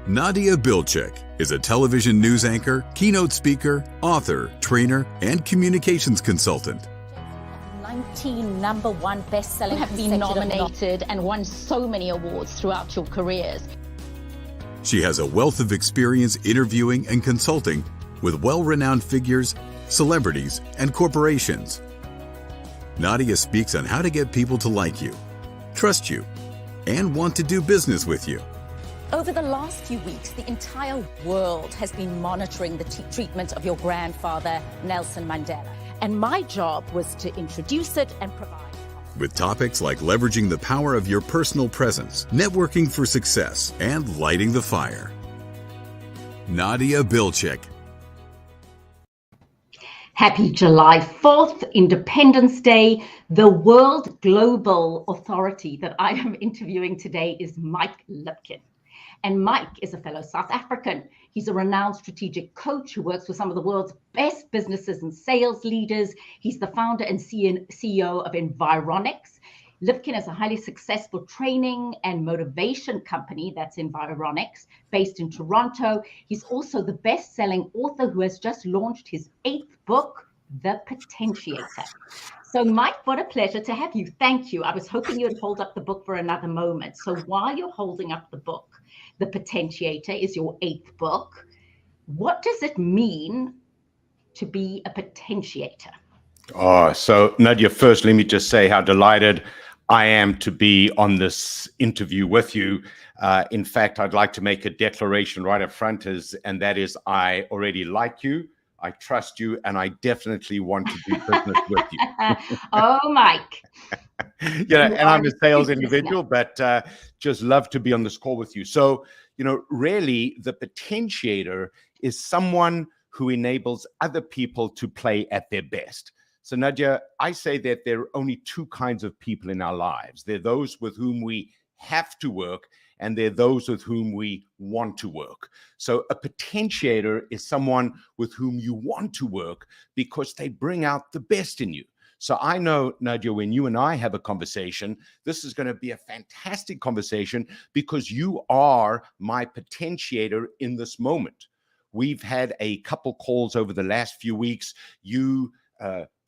Nadia Bilchik is a television news anchor, keynote speaker, author, trainer, and communications consultant. 19 number one best-selling have been nominated and won so many awards throughout your careers. She has a wealth of experience interviewing and consulting with well-renowned figures, celebrities, and corporations. Nadia speaks on how to get people to like you, trust you, and want to do business with you. Over the last few weeks, the entire world has been monitoring the treatment of your grandfather, Nelson Mandela. And my job was to introduce it and provide. With topics like leveraging the power of your personal presence, networking for success, and lighting the fire. Nadia Bilchik. Happy July 4th, Independence Day. The world global authority that I am interviewing today is Mike Lipkin. And Mike is a fellow South African. He's a renowned strategic coach who works with some of the world's best businesses and sales leaders. He's the founder and CEO of Environics. Lipkin is a highly successful training and motivation company, that's Environics, based in Toronto. He's also the best-selling author who has just launched his 8th book, The Potentiator. So Mike, what a pleasure to have you. Thank you. I was hoping you would hold up the book for another moment. So while you're holding up the book, The Potentiator is your 8th book. What does it mean to be a potentiator? Oh, so Nadia, first, let me just say how delighted I am to be on this interview with you. In fact, I'd like to make a declaration right up front, and that is I already like you, I trust you, and I definitely want to do business with you. Oh, Mike. And I'm a sales individual, but just love to be on this call with you. So, really, the potentiator is someone who enables other people to play at their best. So, Nadia, I say that there are only two kinds of people in our lives. There are those with whom we have to work, and there are those with whom we want to work. So a potentiator is someone with whom you want to work because they bring out the best in you. So I know, Nadia, when you and I have a conversation, this is going to be a fantastic conversation because you are my potentiator in this moment. We've had a couple calls over the last few weeks. You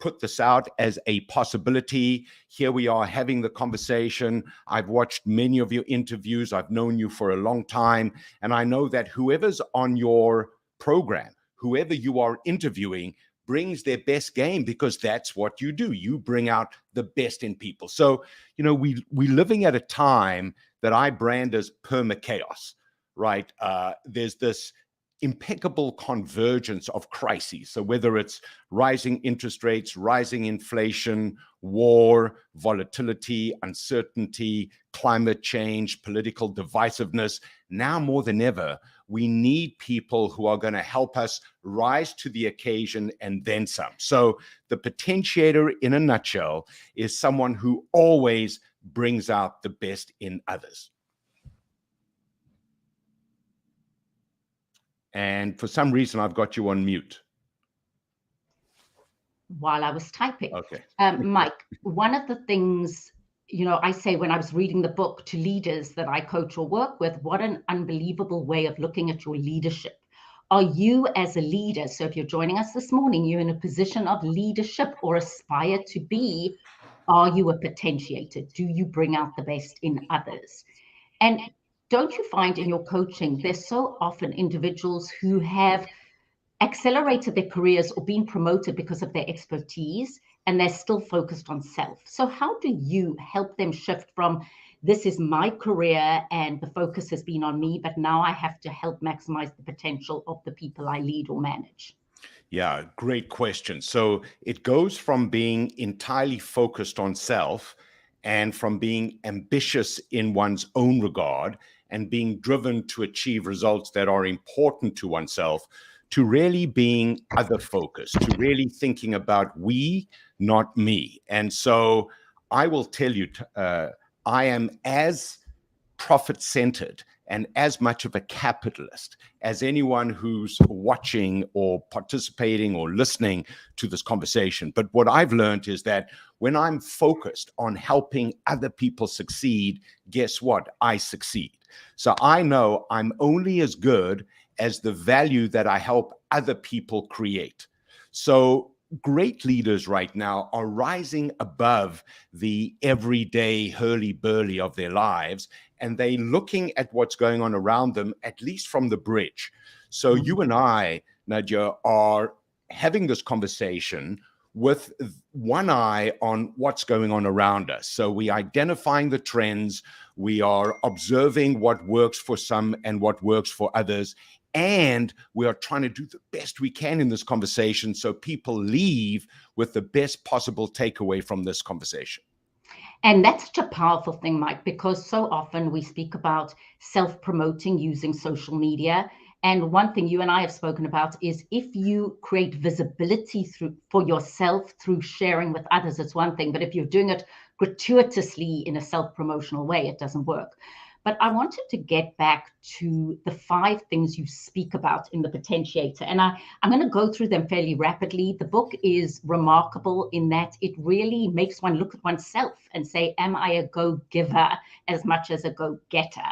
put this out as a possibility. Here we are having the conversation. I've watched many of your interviews. I've known you for a long time. And I know that whoever's on your program, whoever you are interviewing, brings their best game because that's what you do. You bring out the best in people. So, we're living at a time that I brand as perma-chaos, right? There's this impeccable convergence of crises. So whether it's rising interest rates, rising inflation, war, volatility, uncertainty, climate change, political divisiveness, now more than ever, we need people who are going to help us rise to the occasion and then some. So the potentiator, in a nutshell, is someone who always brings out the best in others. And for some reason, I've got you on mute. While I was typing. Okay. Mike, one of the things, I say when I was reading the book to leaders that I coach or work with, what an unbelievable way of looking at your leadership. Are you as a leader, so if you're joining us this morning, you're in a position of leadership or aspire to be, are you a potentiator? Do you bring out the best in others? And don't you find in your coaching, there's so often individuals who have accelerated their careers or been promoted because of their expertise, and they're still focused on self. So how do you help them shift from, this is my career and the focus has been on me, but now I have to help maximize the potential of the people I lead or manage? Yeah, great question. So it goes from being entirely focused on self and from being ambitious in one's own regard and being driven to achieve results that are important to oneself, to really being other focused, to really thinking about we, not me. And so I will tell you, I am as profit-centered and as much of a capitalist as anyone who's watching or participating or listening to this conversation. But what I've learned is that when I'm focused on helping other people succeed, guess what? I succeed. So I know I'm only as good as the value that I help other people create. So great leaders right now are rising above the everyday hurly-burly of their lives, and they're looking at what's going on around them, at least from the bridge. So you and I, Nadia, are having this conversation with one eye on what's going on around us. So we're identifying the trends, we are observing what works for some and what works for others, and we are trying to do the best we can in this conversation so people leave with the best possible takeaway from this conversation. And that's such a powerful thing, Mike, because so often we speak about self-promoting using social media. And one thing you and I have spoken about is if you create visibility for yourself through sharing with others, it's one thing. But if you're doing it gratuitously in a self-promotional way, it doesn't work. But I wanted to get back to the 5 things you speak about in the Potentiator. And I'm going to go through them fairly rapidly. The book is remarkable in that it really makes one look at oneself and say, am I a go-giver as much as a go-getter?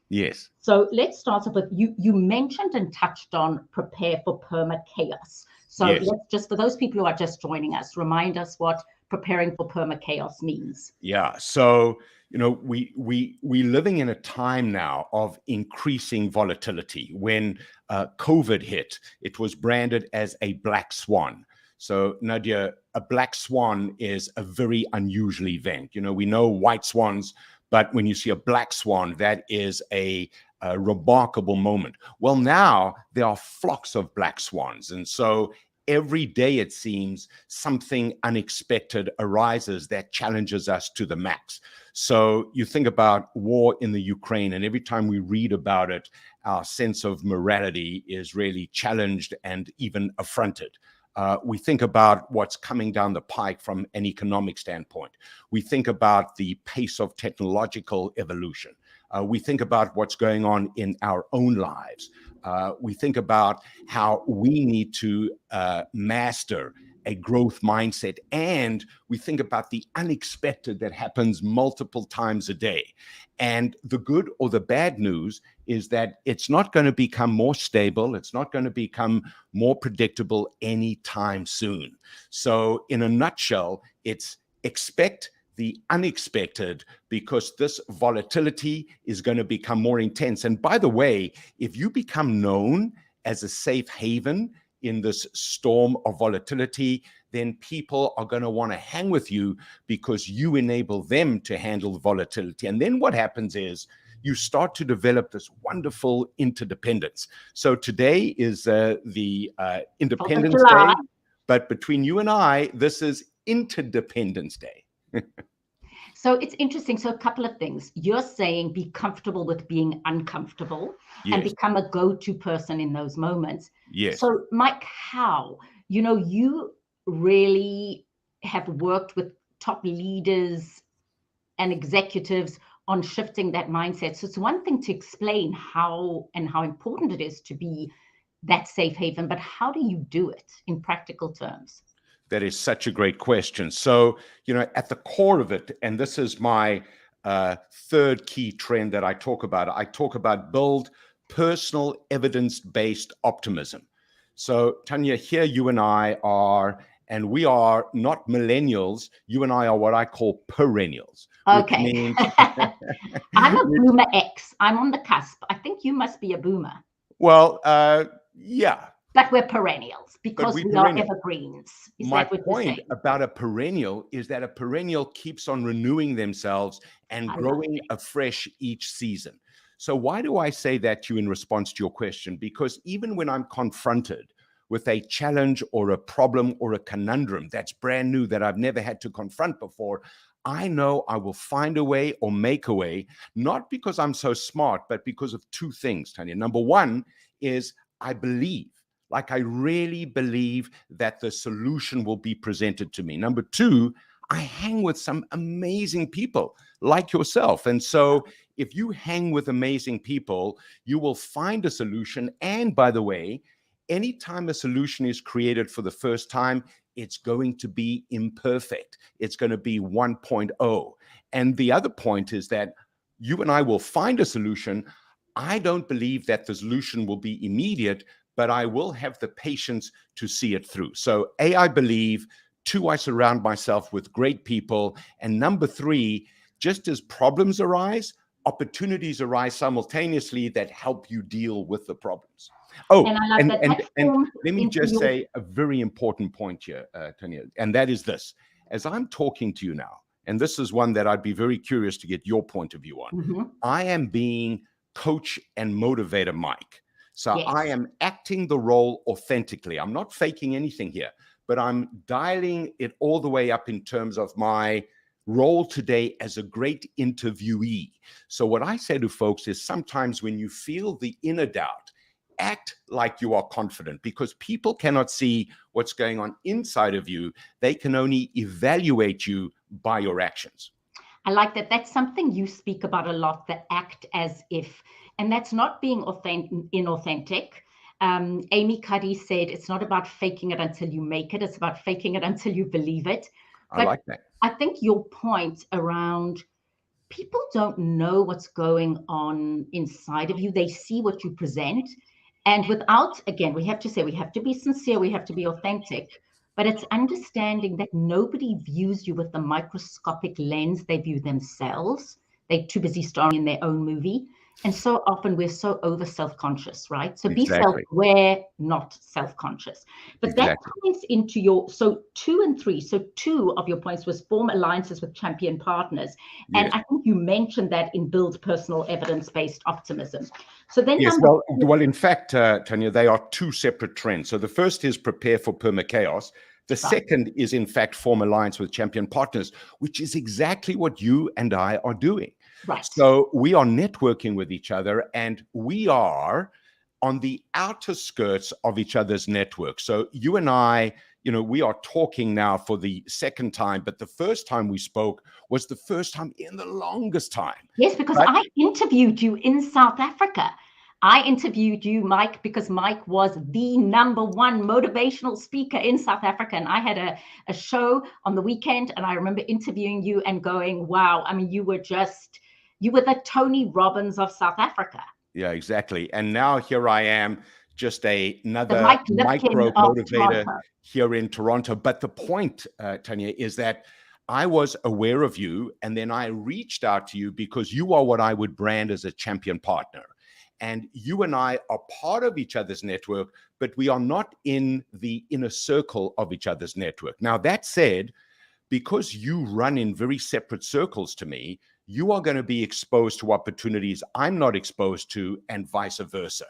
Yes. So let's start off with, you mentioned and touched on prepare for perma-chaos. So yes. Let's just, for those people who are just joining us, remind us what preparing for perma-chaos means. Yeah. So, you know, we're living in a time now of increasing volatility. When COVID hit, it was branded as a black swan. So, Nadia, a black swan is a very unusual event. You know, we know white swans, but when you see a black swan, that is a remarkable moment. Well, now there are flocks of black swans. And so every day, it seems, something unexpected arises that challenges us to the max. So you think about war in the Ukraine, and every time we read about it, our sense of morality is really challenged and even affronted. We think about what's coming down the pike from an economic standpoint. We think about the pace of technological evolution. We think about what's going on in our own lives. We think about how we need to master a growth mindset, and we think about the unexpected that happens multiple times a day. And the good or the bad news is that it's not going to become more stable. It's not going to become more predictable anytime soon. So in a nutshell, it's expect the unexpected, because this volatility is going to become more intense. And by the way, if you become known as a safe haven in this storm of volatility, then people are going to want to hang with you because you enable them to handle the volatility. And then what happens is you start to develop this wonderful interdependence. So today is the Independence Day, but between you and I, this is Interdependence Day. So it's interesting. So a couple of things. You're saying be comfortable with being uncomfortable, yes, and become a go-to person in those moments. Yes. So Mike, how? You know, you really have worked with top leaders and executives on shifting that mindset. So it's one thing to explain how important it is to be that safe haven, but how do you do it in practical terms? That is such a great question. So, you know, at the core of it, and this is my third key trend that I talk about build personal evidence-based optimism. So, Tanya, here you and I are, and we are not millennials. You and I are what I call perennials. Okay. Means I'm a boomer X. I'm on the cusp. I think you must be a boomer. Well, yeah. But we're perennials because we are evergreens. My point about a perennial is that a perennial keeps on renewing themselves and growing afresh each season. So why do I say that to you in response to your question? Because even when I'm confronted with a challenge or a problem or a conundrum that's brand new that I've never had to confront before, I know I will find a way or make a way, not because I'm so smart, but because of 2 things, Tanya. Number 1 is I believe. Like I really believe that the solution will be presented to me. Number 2, I hang with some amazing people like yourself. And so if you hang with amazing people, you will find a solution. And by the way, anytime a solution is created for the first time, it's going to be imperfect. It's going to be 1.0. And the other point is that you and I will find a solution. I don't believe that the solution will be immediate, but I will have the patience to see it through. So A, I believe. 2, I surround myself with great people. And number 3, just as problems arise, opportunities arise simultaneously that help you deal with the problems. Oh, and let me just say a very important point here, Tanya, and that is this. As I'm talking to you now, and this is one that I'd be very curious to get your point of view on, I am being coach and motivator Mike. So I am acting the role authentically. I'm not faking anything here, but I'm dialing it all the way up in terms of my role today as a great interviewee. So what I say to folks is sometimes when you feel the inner doubt, act like you are confident, because people cannot see what's going on inside of you. They can only evaluate you by your actions. I like that. That's something you speak about a lot, the act as if, and that's not being inauthentic. Amy Cuddy said, it's not about faking it until you make it. It's about faking it until you believe it. But I like that. I think your point around people don't know what's going on inside of you. They see what you present. And without, again, we have to say, we have to be sincere. We have to be authentic. But it's understanding that nobody views you with the microscopic lens they view themselves. They're too busy starring in their own movie. And so often we're so over self-conscious, right? So be self-aware, not self-conscious. But that ties into your, so 2 and 3. So 2 of your points was form alliances with champion partners. And I think you mentioned that in Build Personal Evidence-Based Optimism. So then well, in fact, Tanya, they are 2 separate trends. So the first is prepare for perma-chaos. The second is, in fact, form alliance with champion partners, which is exactly what you and I are doing. Right. So we are networking with each other, and we are on the outer skirts of each other's network. So you and I, we are talking now for the second time, but the first time we spoke was the first time in the longest time. Yes, because I interviewed you in South Africa. I interviewed you, Mike, because Mike was the #1 motivational speaker in South Africa. And I had a show on the weekend, and I remember interviewing you and going, wow, I mean, you were the Tony Robbins of South Africa. Yeah, exactly. And now here I am, just another micro motivator here in Toronto. But the point, Tanya, is that I was aware of you, and then I reached out to you because you are what I would brand as a champion partner. And you and I are part of each other's network, but we are not in the inner circle of each other's network. Now, that said, because you run in very separate circles to me, you are going to be exposed to opportunities I'm not exposed to, and vice versa.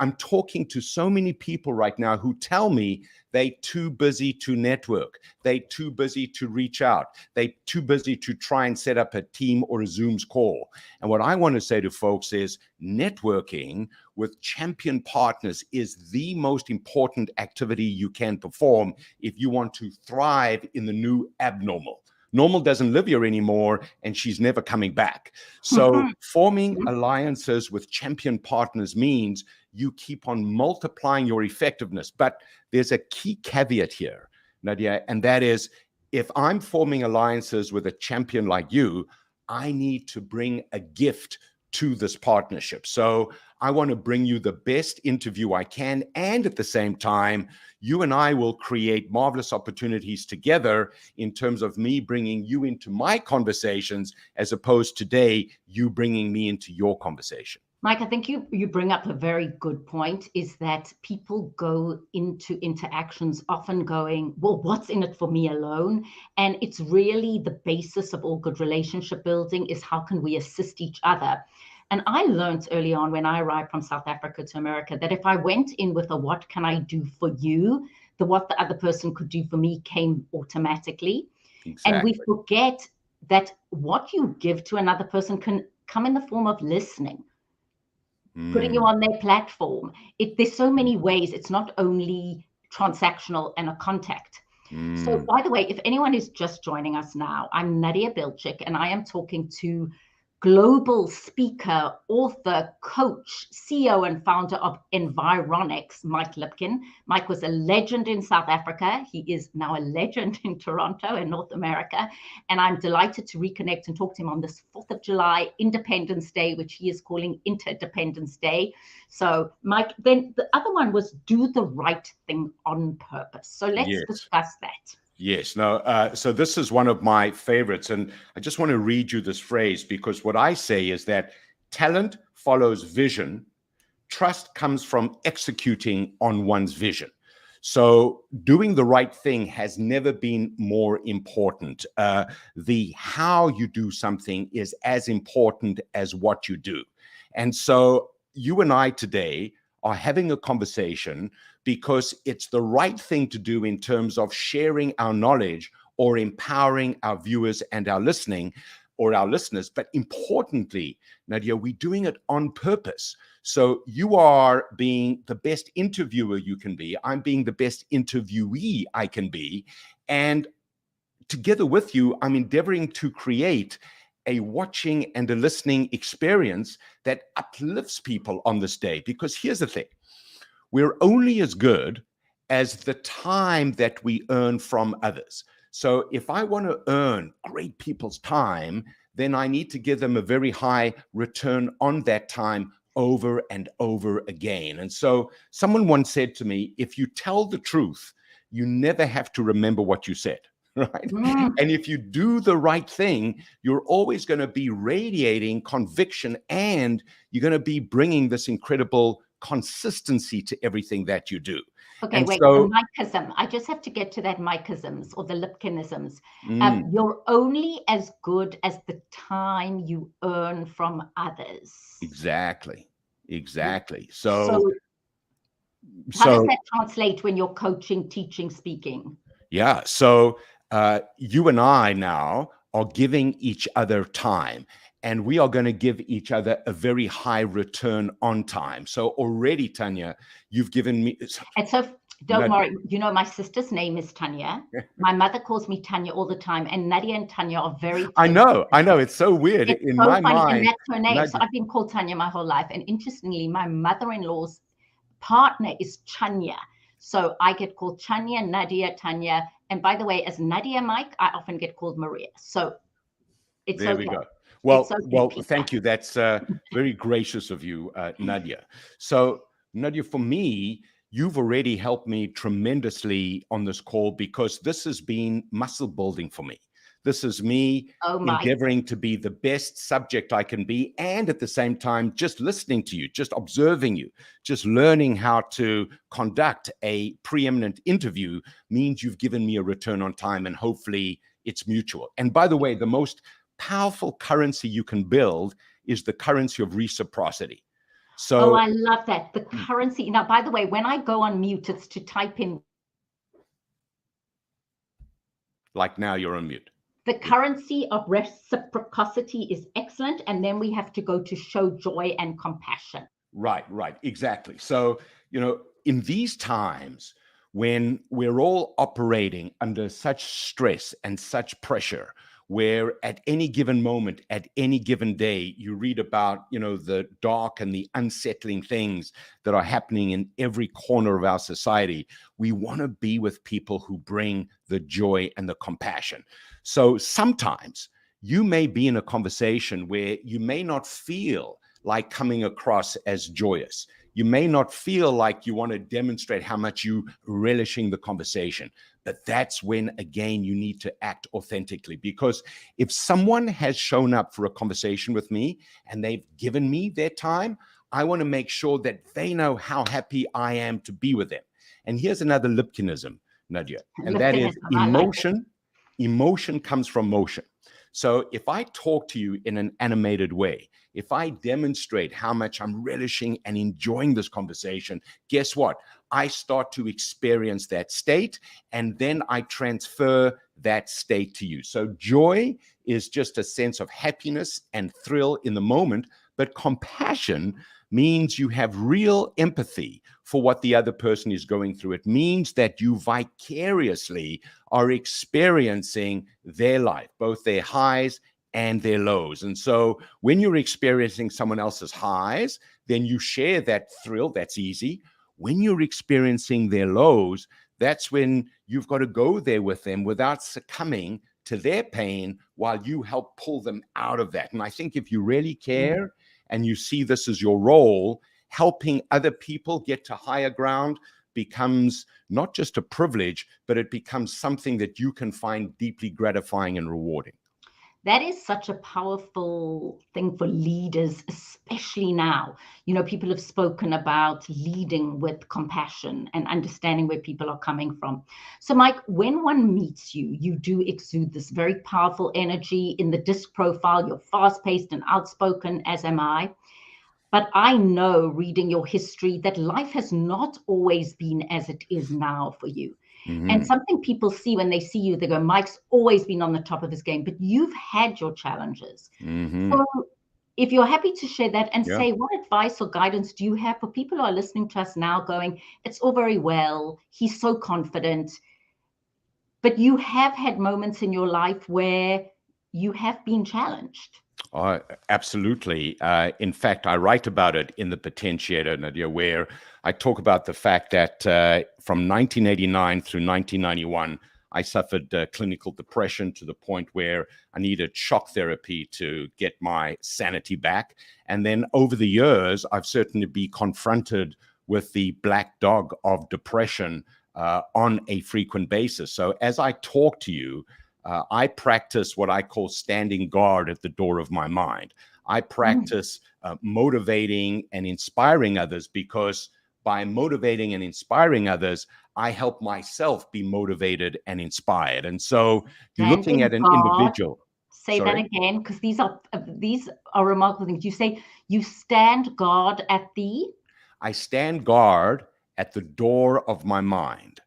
I'm talking to so many people right now who tell me they're too busy to network. They're too busy to reach out. They're too busy to try and set up a team or a Zoom's call. And what I want to say to folks is networking with champion partners is the most important activity you can perform if you want to thrive in the new abnormal. Normal doesn't live here anymore, and she's never coming back. So forming alliances with champion partners means you keep on multiplying your effectiveness. But there's a key caveat here, Nadia, and that is if I'm forming alliances with a champion like you, I need to bring a gift to this partnership. So I want to bring you the best interview I can. And at the same time, you and I will create marvelous opportunities together in terms of me bringing you into my conversations, as opposed to today, you bringing me into your conversation. Mike, I think you bring up a very good point, is that people go into interactions often going, well, what's in it for me alone? And it's really the basis of all good relationship building is how can we assist each other? And I learned early on when I arrived from South Africa to America that if I went in with a what can I do for you, the what the other person could do for me came automatically. Exactly. And we forget that what you give to another person can come in the form of listening, putting you on their platform. There's so many ways. It's not only transactional and a contact. So, by the way, if anyone is just joining us now, I'm Nadia Belchik, and I am talking to global speaker, author, coach, CEO, and founder of Environics, Mike Lipkin. Mike was a legend in South Africa. He is now a legend in Toronto and North America. And I'm delighted to reconnect and talk to him on this 4th of July, Independence Day, which he is calling Interdependence Day. So, Mike, then the other one was do the right thing on purpose. So let's discuss that. Yes. No. So this is one of my favorites. And I just want to read you this phrase, because what I say is that talent follows vision. Trust comes from executing on one's vision. So doing the right thing has never been more important. The how you do something is as important as what you do. And so you and I today are having a conversation because it's the right thing to do in terms of sharing our knowledge or empowering our viewers and our listeners. But importantly, Nadia, we're doing it on purpose. So you are being the best interviewer you can be. I'm being the best interviewee I can be. And together with you, I'm endeavoring to create a watching and a listening experience that uplifts people on this day. Because here's the thing. We're only as good as the time that we earn from others. So if I want to earn great people's time, then I need to give them a very high return on that time over and over again. And so someone once said to me, if you tell the truth, you never have to remember what you said. Right. And if you do the right thing, you're always going to be radiating conviction, and you're going to be bringing this incredible consistency to everything that you do. Okay, and wait, so, the Mikeism. I just have to get to that Mikeisms or the Lipkinisms. You're only as good as the time you earn from others. Exactly. So how does that translate when you're coaching, teaching, speaking? Yeah. So you and I now are giving each other time, and we are going to give each other a very high return on time. So already, Tanya, you've given me. And so don't worry, you know, my sister's name is Tanya. My mother calls me Tanya all the time, and Nadia and Tanya are very I know. It's so weird. It's in so my funny, mind. and that's her name. So I've been called Tanya my whole life. And interestingly, my mother-in-law's partner is Chanya. So I get called Chanya, Nadia, Tanya. And by the way, as Nadia Mike, I often get called Maria. So it's there okay. we go. Well, Okay, thank you. That's very gracious of you, Nadia. So, Nadia, for me, you've already helped me tremendously on this call, because this has been muscle building for me. This is me endeavoring to be the best subject I can be, and at the same time, just listening to you, just observing you, just learning how to conduct a preeminent interview means you've given me a return on time, and hopefully it's mutual. And by the way, the most powerful currency you can build is the currency of reciprocity. So, I love that. The currency. Now, by the way, when I go on mute, it's to type in. Like now you're on mute. The currency of reciprocity is excellent. And then we have to go to show joy and compassion. Right, exactly. So, you know, in these times when we're all operating under such stress and such pressure, where at any given moment, at any given day, you read about, you know, the dark and the unsettling things that are happening in every corner of our society, we want to be with people who bring the joy and the compassion. So sometimes you may be in a conversation where you may not feel like coming across as joyous. You may not feel like you want to demonstrate how much you relishing the conversation, but that's when, again, you need to act authentically. Because if someone has shown up for a conversation with me and they've given me their time, I want to make sure that they know how happy I am to be with them. And here's another Lipkinism, Nadia, and that is emotion. Emotion comes from motion. So if I talk to you in an animated way, if I demonstrate how much I'm relishing and enjoying this conversation, guess what? I start to experience that state, and then I transfer that state to you. So joy is just a sense of happiness and thrill in the moment, but compassion means you have real empathy for what the other person is going through. It means that you vicariously are experiencing their life, both their highs and their lows. And so when you're experiencing someone else's highs, then you share that thrill. That's easy. When you're experiencing their lows, that's when you've got to go there with them without succumbing to their pain while you help pull them out of that. And I think if you really care and you see this as your role, helping other people get to higher ground becomes not just a privilege, but it becomes something that you can find deeply gratifying and rewarding. That is such a powerful thing for leaders, especially now. You know, people have spoken about leading with compassion and understanding where people are coming from. So, Mike, when one meets you, you do exude this very powerful energy. In the disc profile, you're fast-paced and outspoken, as am I. But I know, reading your history, that life has not always been as it is now for you. And something people see when they see you, they go, Mike's always been on the top of his game, but you've had your challenges. So if you're happy to share that and say, what advice or guidance do you have for people who are listening to us now going, it's all very well, he's so confident, but you have had moments in your life where you have been challenged? Absolutely. In fact, I write about it in the Potentiator, Nadia, where I talk about the fact that from 1989 through 1991, I suffered clinical depression to the point where I needed shock therapy to get my sanity back. And then over the years, I've certainly been confronted with the black dog of depression on a frequent basis. So as I talk to you, I practice what I call standing guard at the door of my mind. I practice motivating and inspiring others, because by motivating and inspiring others, I help myself be motivated and inspired. And so you're looking at an individual. Say that again, because these are remarkable things. You say you stand guard at the? I stand guard at the door of my mind.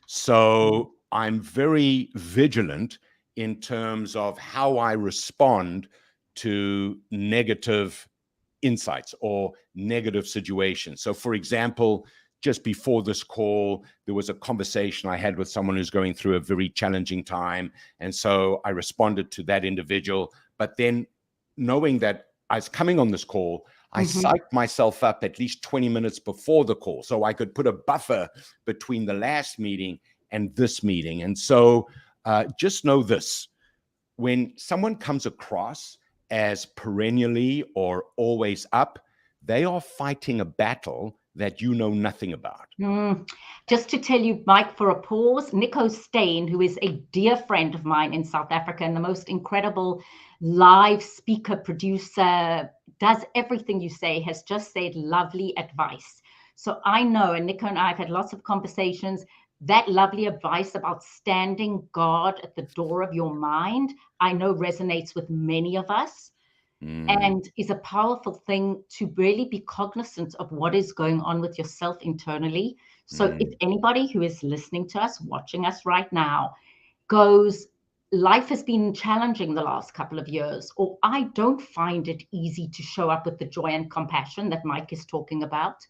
So I'm very vigilant in terms of how I respond to negative insights or negative situations. So for example, just before this call, there was a conversation I had with someone who's going through a very challenging time. And so I responded to that individual. But then knowing that I was coming on this call, I psyched myself up at least 20 minutes before the call, so I could put a buffer between the last meeting and this meeting. And so just know this: when someone comes across as perennially or always up, they are fighting a battle that you know nothing about. Just to tell you, Mike, for a pause, Nico Stain, who is a dear friend of mine in South Africa and the most incredible live speaker, producer, does everything you say, has just said lovely advice. So I know, and Nico and I have had lots of conversations, that lovely advice about standing guard at the door of your mind, I know resonates with many of us and is a powerful thing to really be cognizant of what is going on with yourself internally. So if anybody who is listening to us, watching us right now, goes, life has been challenging the last couple of years, or I don't find it easy to show up with the joy and compassion that Mike is talking about,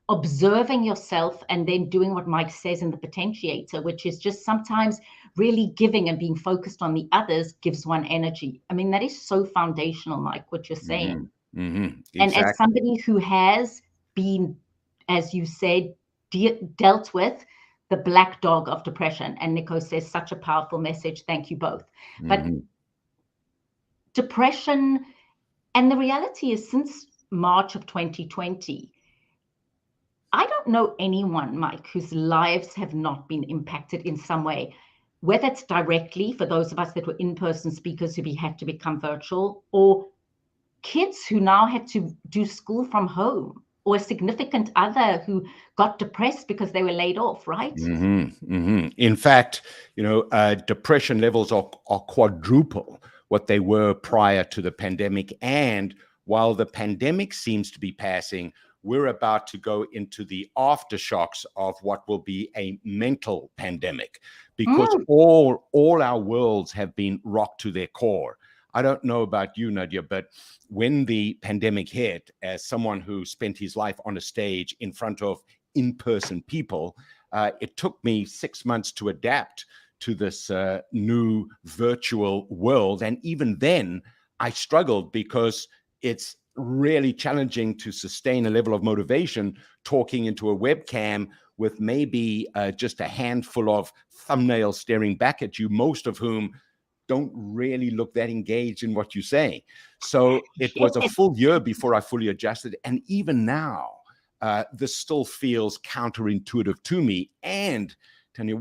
observing yourself and then doing what Mike says in the Potentiator, which is just sometimes really giving and being focused on the others gives one energy. I mean, that is so foundational, Mike, what you're saying. Exactly. And as somebody who has been, as you said, dealt with the black dog of depression, and Nico says such a powerful message. Thank you both. But depression, and the reality is since March of 2020, I don't know anyone, Mike, whose lives have not been impacted in some way, whether it's directly for those of us that were in-person speakers who had to become virtual, or kids who now had to do school from home, or a significant other who got depressed because they were laid off, right? In fact, depression levels are quadruple what they were prior to the pandemic. And while the pandemic seems to be passing, we're about to go into the aftershocks of what will be a mental pandemic, because all our worlds have been rocked to their core. I don't know about you, Nadia, but when the pandemic hit, as someone who spent his life on a stage in front of in-person people, it took me 6 months to adapt to this new virtual world. And even then, I struggled because it's really challenging to sustain a level of motivation talking into a webcam with maybe just a handful of thumbnails staring back at you, most of whom don't really look that engaged in what you say. So it was a full year before I fully adjusted. And even now, this still feels counterintuitive to me. And Tanya,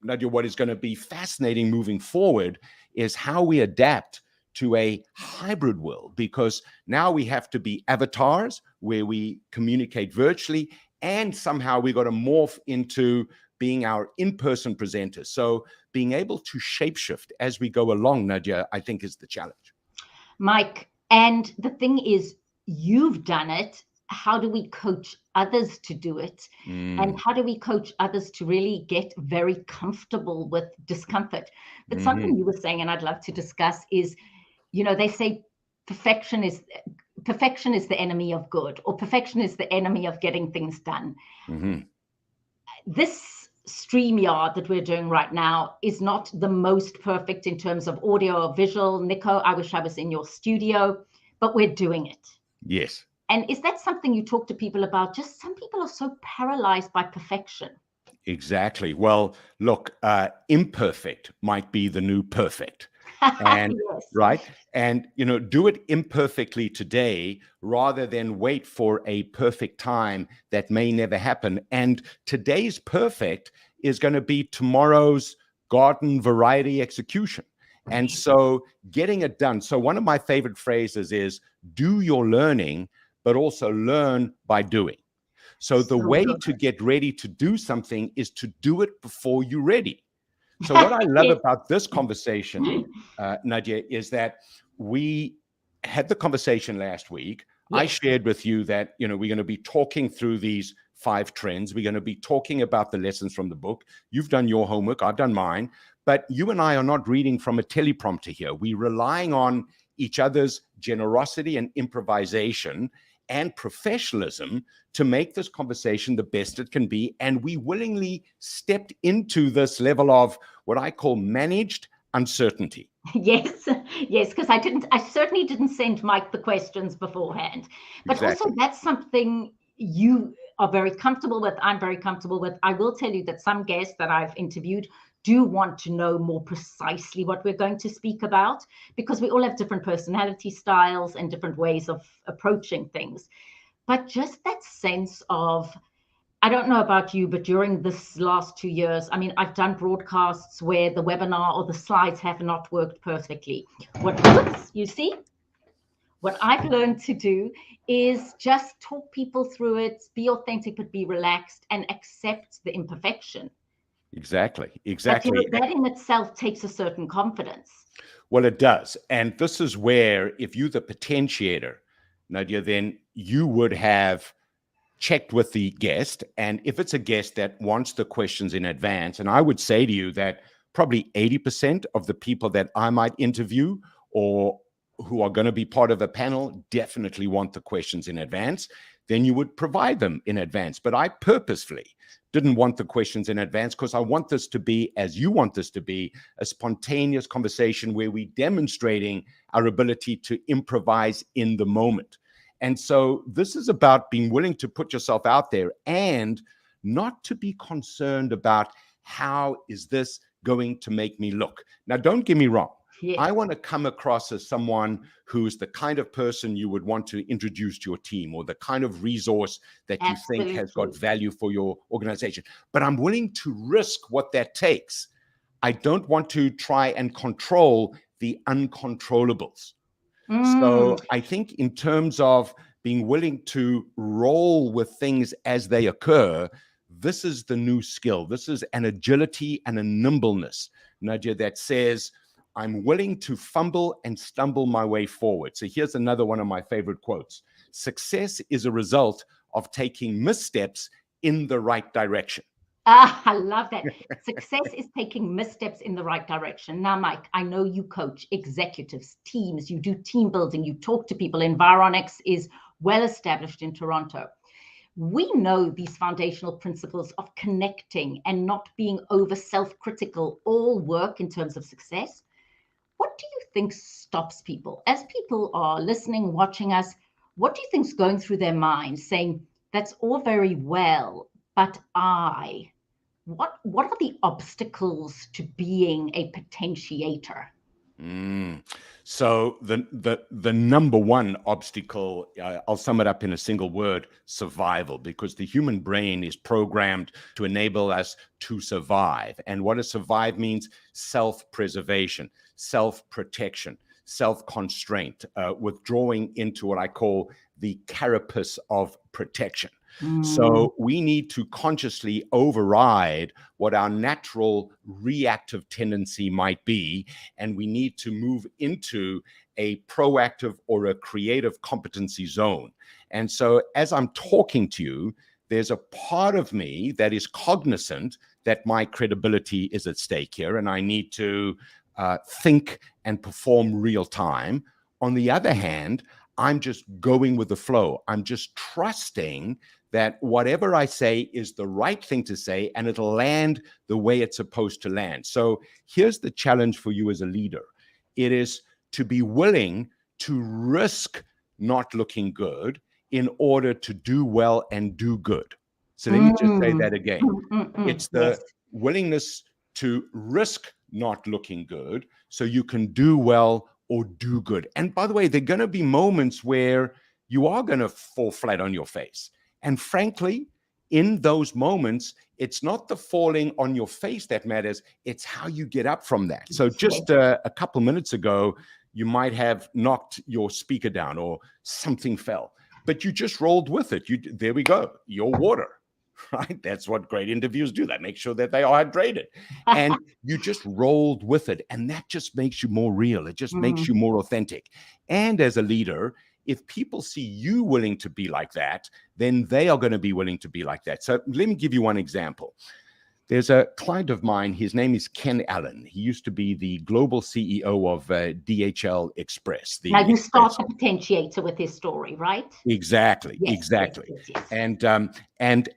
Nadia, what is going to be fascinating moving forward is how we adapt to a hybrid world, because now we have to be avatars where we communicate virtually, and somehow we got to morph into being our in-person presenters. So being able to shapeshift as we go along, Nadia, I think is the challenge. Mike, and the thing is, you've done it. How do we coach others to do it? And how do we coach others to really get very comfortable with discomfort? But something you were saying, and I'd love to discuss, is, they say perfection is the enemy of good, or perfection is the enemy of getting things done. This StreamYard that we're doing right now is not the most perfect in terms of audio or visual. Nico, I wish I was in your studio, but we're doing it. Yes. And is that something you talk to people about? Just some people are so paralyzed by perfection. Exactly. Well, look, imperfect might be the new perfect. And Yes. right. And, do it imperfectly today rather than wait for a perfect time that may never happen. And today's perfect is going to be tomorrow's garden variety execution. And so getting it done. So one of my favorite phrases is do your learning, but also learn by doing. So the way to get ready to do something is to do it before you're ready. So what I love about this conversation, Nadia, is that we had the conversation last week. Yes. I shared with you that, we're going to be talking through these 5 trends. We're going to be talking about the lessons from the book. You've done your homework. I've done mine. But you and I are not reading from a teleprompter here. We're relying on each other's generosity and improvisation and professionalism to make this conversation the best it can be. And we willingly stepped into this level of what I call managed uncertainty. Yes, because I certainly didn't send Mike the questions beforehand. But exactly. Also that's something you are very comfortable with, I'm very comfortable with. I will tell you that some guests that I've interviewed do want to know more precisely what we're going to speak about, because we all have different personality styles and different ways of approaching things. But just that sense of, I don't know about you, but during this last 2 years, I've done broadcasts where the webinar or the slides have not worked perfectly. What I've learned to do is just talk people through it, be authentic, but be relaxed and accept the imperfection. Exactly. But, that in itself takes a certain confidence. Well, it does. And this is where, if you're the potentiator, Nadia, then you would have checked with the guest. And if it's a guest that wants the questions in advance, and I would say to you that probably 80% of the people that I might interview or who are going to be part of a panel definitely want the questions in advance, then you would provide them in advance. But I purposefully didn't want the questions in advance because I want this to be, as you want this to be, a spontaneous conversation where we're demonstrating our ability to improvise in the moment. And so this is about being willing to put yourself out there and not to be concerned about how is this going to make me look. Now, don't get me wrong. Yes. I want to come across as someone who's the kind of person you would want to introduce to your team or the kind of resource that you think has got value for your organization. But I'm willing to risk what that takes. I don't want to try and control the uncontrollables. So I think in terms of being willing to roll with things as they occur, this is the new skill. This is an agility and a nimbleness, Nadia, that says, I'm willing to fumble and stumble my way forward. So here's another one of my favorite quotes. Success is a result of taking missteps in the right direction. Ah, I love that. Success is taking missteps in the right direction. Now, Mike, I know you coach executives, teams, you do team building, you talk to people. Environics is well established in Toronto. We know these foundational principles of connecting and not being over self-critical all work in terms of success. What do you think stops people? As people are listening, watching us, what do you think's going through their minds saying, that's all very well, but what are the obstacles to being a potentiator? So the number one obstacle, I'll sum it up in a single word: survival, because the human brain is programmed to enable us to survive. And what does survive means? Self-preservation, self-protection, self-constraint, withdrawing into what I call the carapace of protection. So we need to consciously override what our natural reactive tendency might be, and we need to move into a proactive or a creative competency zone. And so as I'm talking to you, there's a part of me that is cognizant that my credibility is at stake here, and I need to think and perform real time. On the other hand, I'm just going with the flow. I'm just trusting that whatever I say is the right thing to say, and it'll land the way it's supposed to land. So here's the challenge for you as a leader. It is to be willing to risk not looking good in order to do well and do good. So let me just say that again. It's the willingness to risk not looking good so you can do well or do good. And by the way, there are going to be moments where you are going to fall flat on your face. And frankly, in those moments, it's not the falling on your face that matters. It's how you get up from that. So just a couple minutes ago, you might have knocked your speaker down or something fell, but you just rolled with it. There we go. Your water, right? That's what great interviews do. They make sure that they are hydrated. And you just rolled with it. And that just makes you more real. It just makes you more authentic. And as a leader, if people see you willing to be like that, then they are going to be willing to be like that. So let me give you one example. There's a client of mine. His name is Ken Allen. He used to be the global CEO of DHL Express. Now you start the Potentiator with his story, right? Exactly, yes, exactly. Yes.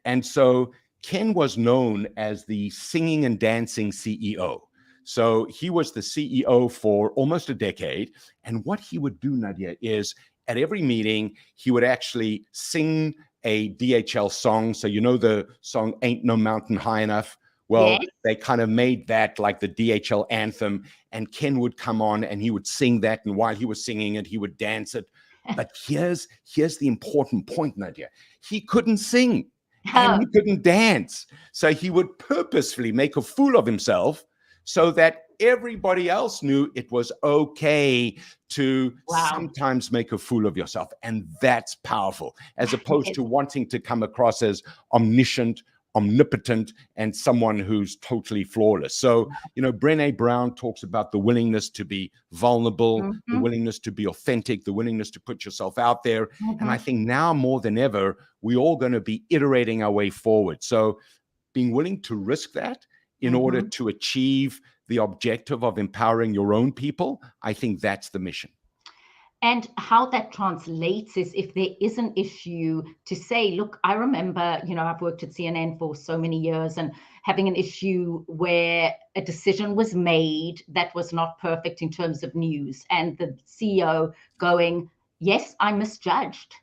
And so Ken was known as the singing and dancing CEO. So he was the CEO for almost a decade. And what he would do, Nadia, is at every meeting, he would actually sing a DHL song. So you know the song Ain't No Mountain High Enough? Well, they kind of made that like the DHL anthem, and Ken would come on and he would sing that. And while he was singing it, he would dance it. But here's the important point, Nadia. He couldn't sing and he couldn't dance. So he would purposefully make a fool of himself so that everybody else knew it was okay to sometimes make a fool of yourself. And that's powerful, as opposed to wanting to come across as omniscient, omnipotent, and someone who's totally flawless. So, you know, Brené Brown talks about the willingness to be vulnerable, the willingness to be authentic, the willingness to put yourself out there. And I think now more than ever, we're all going to be iterating our way forward. So being willing to risk that in order to achieve the objective of empowering your own people, I think that's the mission. And how that translates is if there is an issue to say, look, I remember, you know, I've worked at CNN for so many years and having an issue where a decision was made that was not perfect in terms of news. And the CEO going, yes, I misjudged.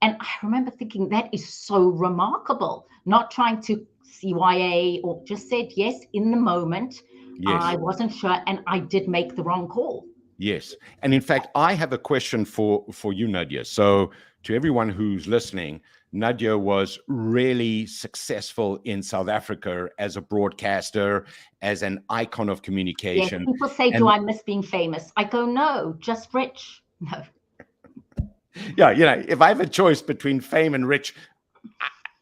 And I remember thinking that is so remarkable, not trying to CYA or just said, yes, in the moment, I wasn't sure and I did make the wrong call. Yes. And in fact, I have a question for you, Nadia. So to everyone who's listening, Nadia was really successful in South Africa as a broadcaster, as an icon of communication. Yes, people say, do I miss being famous? I go, no, just rich. No. Yeah, you know, if I have a choice between fame and rich,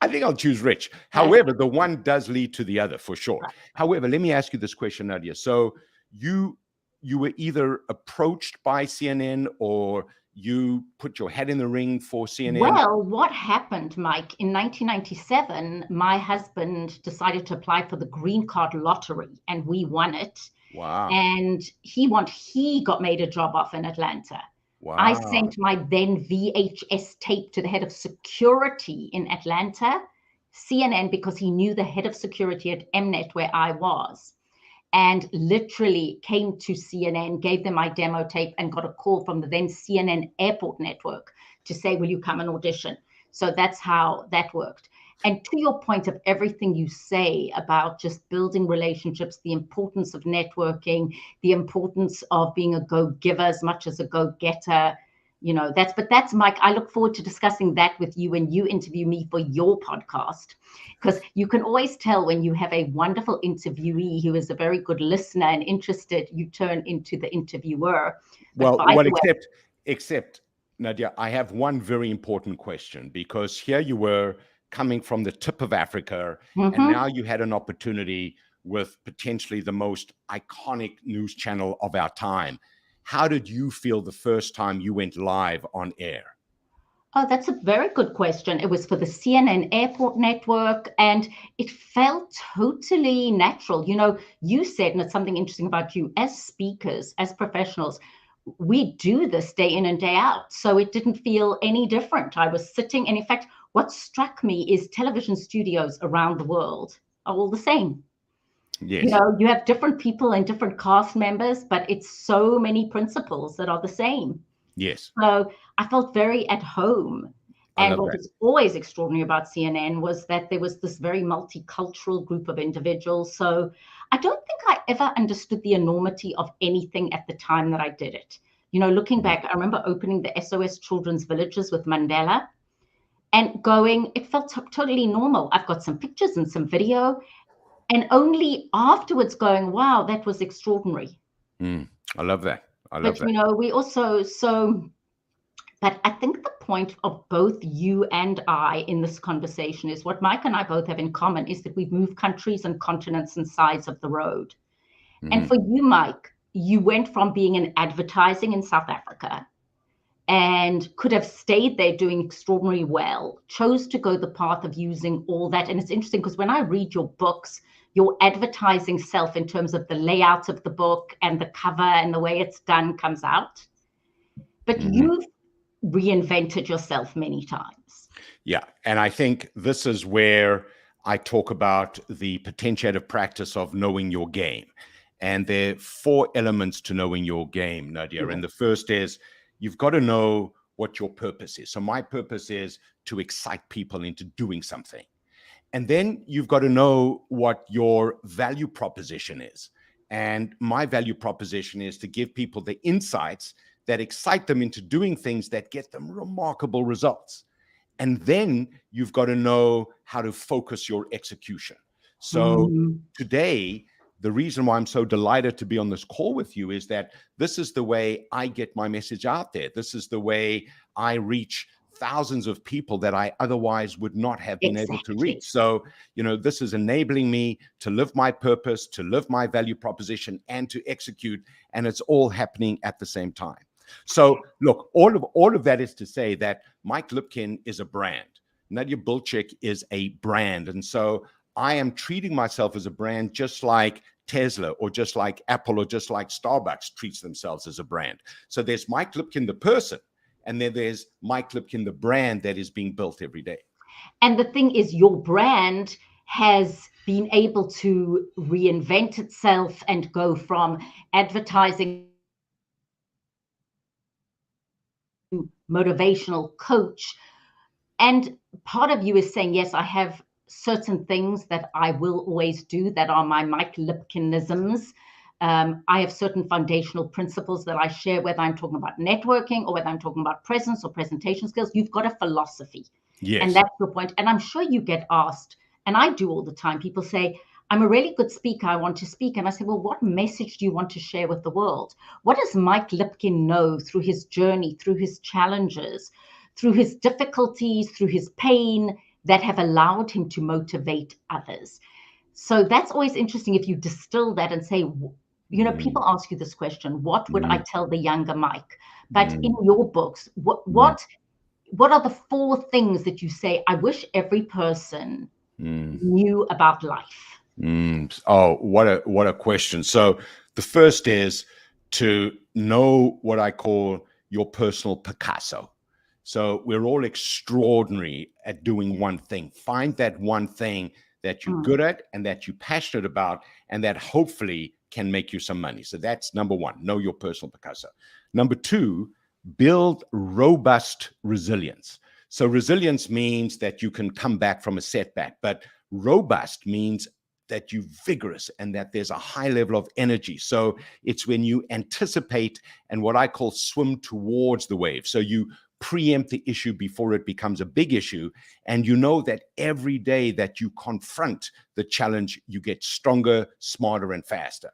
I think I'll choose rich. However, the one does lead to the other for sure. Right. However, let me ask you this question, Nadia. So you were either approached by CNN or you put your hat in the ring for CNN? Well, what happened, Mike, in 1997, my husband decided to apply for the green card lottery and we won it. Wow. And he got made a job off in Atlanta. Wow. I sent my then VHS tape to the head of security in Atlanta, CNN, because he knew the head of security at Mnet where I was, and literally came to CNN, gave them my demo tape, and got a call from the then CNN airport network to say, will you come and audition? So that's how that worked. And to your point of everything you say about just building relationships, the importance of networking, the importance of being a go-giver as much as a go-getter, that's Mike. I look forward to discussing that with you when you interview me for your podcast, because you can always tell when you have a wonderful interviewee who is a very good listener and interested, you turn into the interviewer. Except Nadia, I have one very important question, because here you were coming from the tip of Africa, and now you had an opportunity with potentially the most iconic news channel of our time. How did you feel the first time you went live on air? Oh, that's a very good question. It was for the CNN airport network, and it felt totally natural. You said, and it's something interesting about you, as speakers, as professionals, we do this day in and day out. So it didn't feel any different. I was sitting, and in fact, what struck me is television studios around the world are all the same. Yes. You have different people and different cast members, but it's so many principles that are the same. Yes. So I felt very at home. And what was always extraordinary about CNN was that there was this very multicultural group of individuals. So I don't think I ever understood the enormity of anything at the time that I did it. Looking back, I remember opening the SOS Children's Villages with Mandela and going, it felt totally normal. I've got some pictures and some video, and only afterwards going, wow, that was extraordinary. I love that. We also, but I think the point of both you and I in this conversation is what Mike and I both have in common is that we've moved countries and continents and sides of the road. And for you, Mike, you went from being in advertising in South Africa and could have stayed there doing extraordinarily well, chose to go the path of using all that. And it's interesting because when I read your books, your advertising self in terms of the layout of the book and the cover and the way it's done comes out. But you've reinvented yourself many times. Yeah. And I think this is where I talk about the potentiator practice of knowing your game. And there are 4 elements to knowing your game, Nadia. And the first is you've got to know what your purpose is. So my purpose is to excite people into doing something. And then you've got to know what your value proposition is. And my value proposition is to give people the insights that excite them into doing things that get them remarkable results. And then you've got to know how to focus your execution. So today, the reason why I'm so delighted to be on this call with you is that this is the way I get my message out there. This is the way I reach thousands of people that I otherwise would not have been able to reach. So, this is enabling me to live my purpose, to live my value proposition, and to execute. And it's all happening at the same time. So look, all of that is to say that Mike Lipkin is a brand. Nadia Speaks is a brand. And so I am treating myself as a brand, just like Tesla or just like Apple or just like Starbucks treats themselves as a brand. So there's Mike Lipkin, the person, and then there's Mike Lipkin, the brand that is being built every day. And the thing is, your brand has been able to reinvent itself and go from advertising to motivational coach. And part of you is saying, yes, I have certain things that I will always do that are my Mike Lipkinisms. I have certain foundational principles that I share, whether I'm talking about networking or whether I'm talking about presence or presentation skills. You've got a philosophy. Yes. And that's your point. And I'm sure you get asked, and I do all the time, people say, I'm a really good speaker, I want to speak. And I say, well, what message do you want to share with the world? What does Mike Lipkin know through his journey, through his challenges, through his difficulties, through his pain that have allowed him to motivate others? So that's always interesting if you distill that and say, You know, people ask you this question, what would I tell the younger Mike? But in your books, what are the 4 things that you say, I wish every person knew about life? Oh, what a question. So the first is to know what I call your personal Picasso. So we're all extraordinary at doing one thing. Find that one thing that you're good at and that you're passionate about, and that hopefully can make you some money. So that's number 1, know your personal Picasso. Number 2, build robust resilience. So resilience means that you can come back from a setback, but robust means that you're vigorous and that there's a high level of energy. So it's when you anticipate and what I call swim towards the wave. So you preempt the issue before it becomes a big issue. And you know that every day that you confront the challenge, you get stronger, smarter, and faster.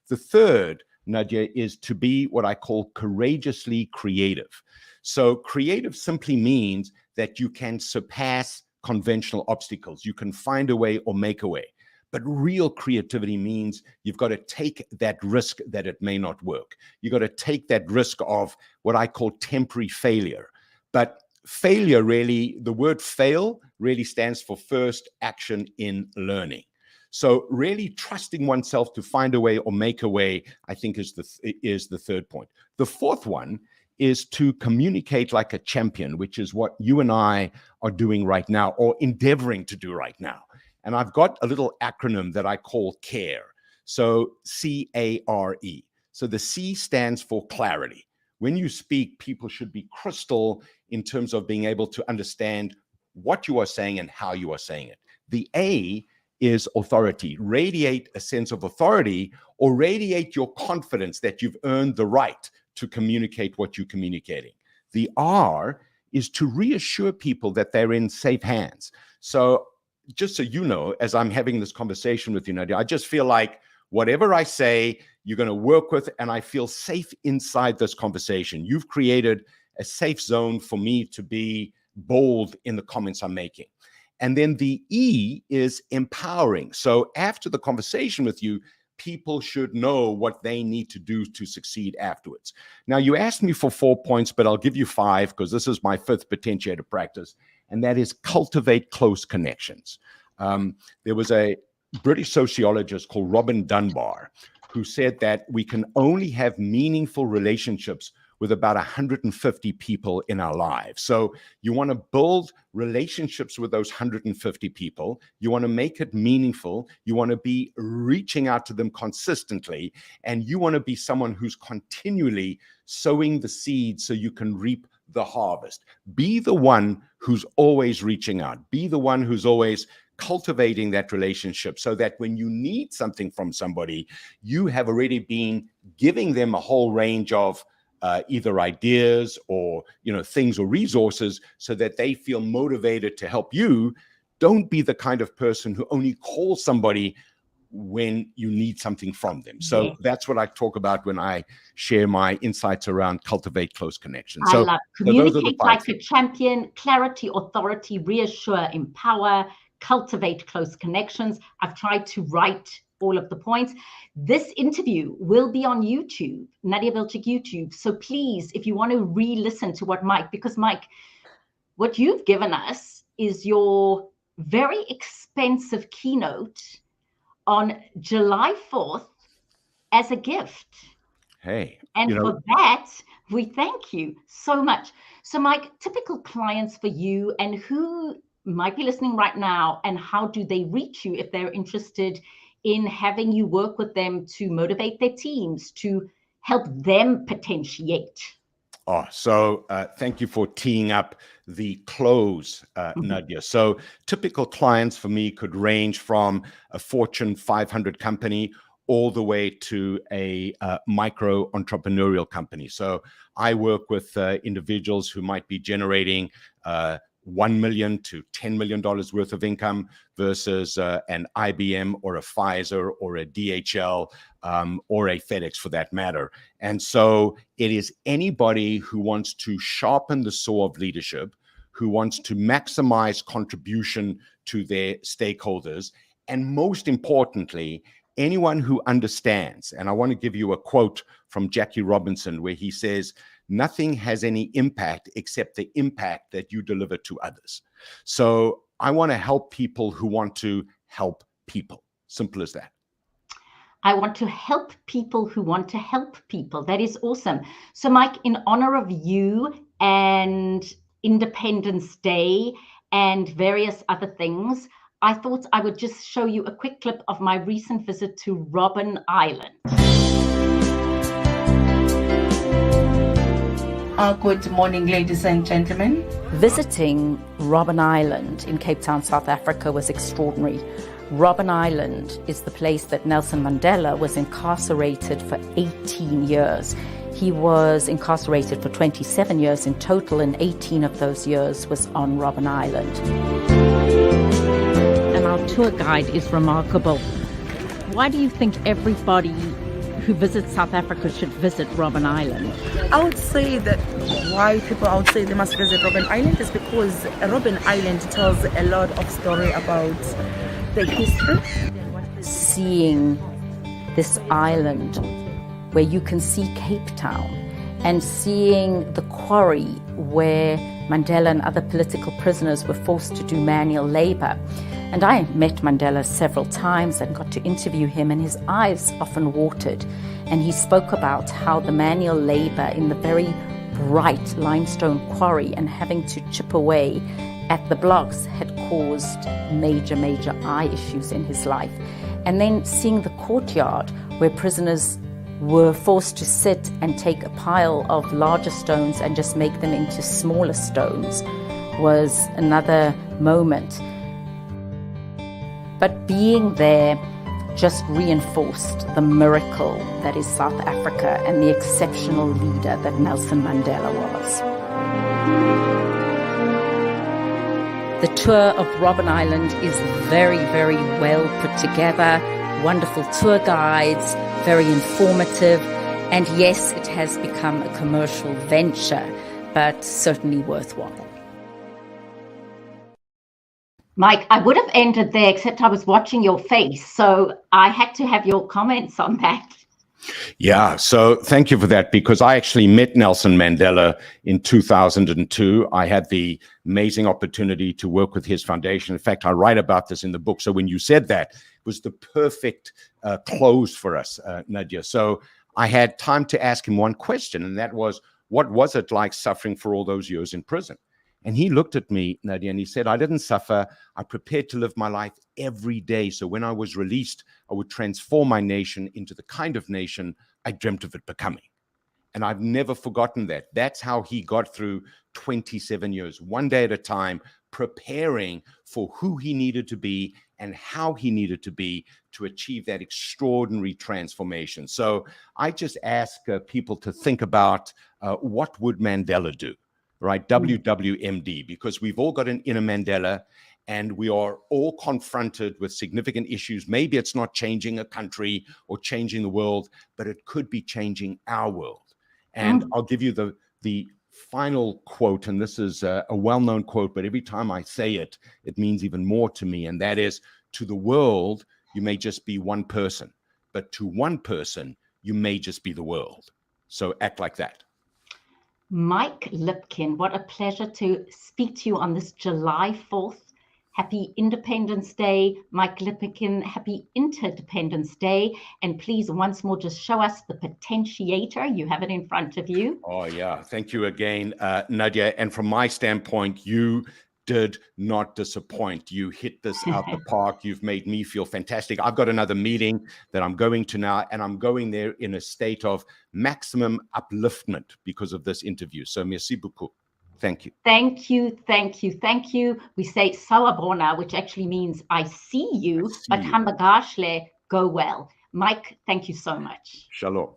The third, Nadia, is to be what I call courageously creative. So creative simply means that you can surpass conventional obstacles. You can find a way or make a way. But real creativity means you've got to take that risk that it may not work. You've got to take that risk of what I call temporary failure. But failure really, the word fail really stands for first action in learning. So really trusting oneself to find a way or make a way, I think is the third point. The fourth one is to communicate like a champion, which is what you and I are doing right now or endeavoring to do right now. And I've got a little acronym that I call CARE. So C-A-R-E. So the C stands for clarity. When you speak, people should be crystal in terms of being able to understand what you are saying and how you are saying it. The A is authority. Radiate a sense of authority or radiate your confidence that you've earned the right to communicate what you're communicating. The R is to reassure people that they're in safe hands. So just so you know, as I'm having this conversation with you, Nadia, I just feel like whatever I say, you're going to work with, and I feel safe inside this conversation. You've created a safe zone for me to be bold in the comments I'm making. And then the E is empowering. So after the conversation with you, people should know what they need to do to succeed afterwards. Now, you asked me for 4 points, but I'll give you 5 because this is my 5th potentiator practice, and that is cultivate close connections. There was a British sociologist called Robin Dunbar who said that we can only have meaningful relationships with about 150 people in our lives. So you want to build relationships with those 150 people. You want to make it meaningful. You want to be reaching out to them consistently. And you want to be someone who's continually sowing the seeds so you can reap the harvest. Be the one who's always reaching out. Be the one who's always cultivating that relationship so that when you need something from somebody, you have already been giving them a whole range of either ideas or things or resources so that they feel motivated to help you. Don't be the kind of person who only calls somebody when you need something from them. So that's what I talk about when I share my insights around cultivate close connections. I love communicate like a champion, clarity, authority, reassure, empower, cultivate close connections. I've tried to write all of the points. This interview will be on YouTube, Nadia Bilchik YouTube. So please, if you want to re-listen to what because Mike, what you've given us is your very expensive keynote on July 4th as a gift. Hey. And for that, we thank you so much. So Mike, typical clients for you and who might be listening right now, and how do they reach you if they're interested in having you work with them to motivate their teams, to help them potentiate? So thank you for teeing up the close, Nadia. So typical clients for me could range from a Fortune 500 company all the way to a micro entrepreneurial company. So I work with individuals who might be generating $1 million to $10 million worth of income versus an IBM or a Pfizer or a DHL or a FedEx for that matter. And so it is anybody who wants to sharpen the saw of leadership, who wants to maximize contribution to their stakeholders, and most importantly, anyone who understands, and I want to give you a quote from Jackie Robinson where he says, nothing has any impact except the impact that you deliver to others. So I want to help people who want to help people. Simple as that. I want to help people who want to help people. That is awesome. So Mike, in honor of you and Independence Day and various other things, I thought I would just show you a quick clip of my recent visit to Robben Island. Good morning, ladies and gentlemen. Visiting Robben Island in Cape Town, South Africa was extraordinary. Robben Island is the place that Nelson Mandela was incarcerated for 18 years. He was incarcerated for 27 years in total, and 18 of those years was on Robben Island. And our tour guide is remarkable. Why do you think everybody who visits South Africa should visit Robben Island? I would say that why people, I would say they must visit Robben Island is because Robben Island tells a lot of story about the history. Seeing this island where you can see Cape Town and seeing the quarry where Mandela and other political prisoners were forced to do manual labor. And I met Mandela several times and got to interview him, and his eyes often watered. And he spoke about how the manual labor in the very bright limestone quarry and having to chip away at the blocks had caused major eye issues in his life. And then seeing the courtyard where prisoners were forced to sit and take a pile of larger stones and just make them into smaller stones was another moment. But being there just reinforced the miracle that is South Africa and the exceptional leader that Nelson Mandela was. The tour of Robben Island is very well put together, wonderful tour guides, very informative, and yes, it has become a commercial venture, but certainly worthwhile. Mike, I would have ended there, except I was watching your face, so I had to have your comments on that. Yeah, so thank you for that, because I actually met Nelson Mandela in 2002. I had the amazing opportunity to work with his foundation. In fact, I write about this in the book. So when you said that, it was the perfect close for us, Nadia. So I had time to ask him one question, and that was, what was it like suffering for all those years in prison? And he looked at me, Nadia, and he said, I didn't suffer. I prepared to live my life every day. So when I was released, I would transform my nation into the kind of nation I dreamt of it becoming. And I've never forgotten that. That's how he got through 27 years, one day at a time, preparing for who he needed to be and how he needed to be to achieve that extraordinary transformation. So I just ask people to think about what would Mandela do? Right, WWMD, because we've all got an inner Mandela and we are all confronted with significant issues. Maybe it's not changing a country or changing the world, but it could be changing our world. And I'll give you the final quote, and this is a well-known quote, but every time I say it, it means even more to me. And that is, to the world, you may just be one person, but to one person, you may just be the world. So act like that. Mike Lipkin, what a pleasure to speak to you on this July 4th. Happy Independence Day. Mike Lipkin, happy Interdependence Day. And please, once more, just show us the Potentiator. You have it in front of you. Oh, yeah. Thank you again, Nadia. And from my standpoint, you did not disappoint. You hit this out the park. You've made me feel fantastic. I've got another meeting that I'm going to now, and I'm going there in a state of maximum upliftment because of this interview. So merci beaucoup. Thank you. Thank you, thank you, thank you. We say sawubona, which actually means I see you, but hamba gashle, go well. Mike, thank you so much. Shalom.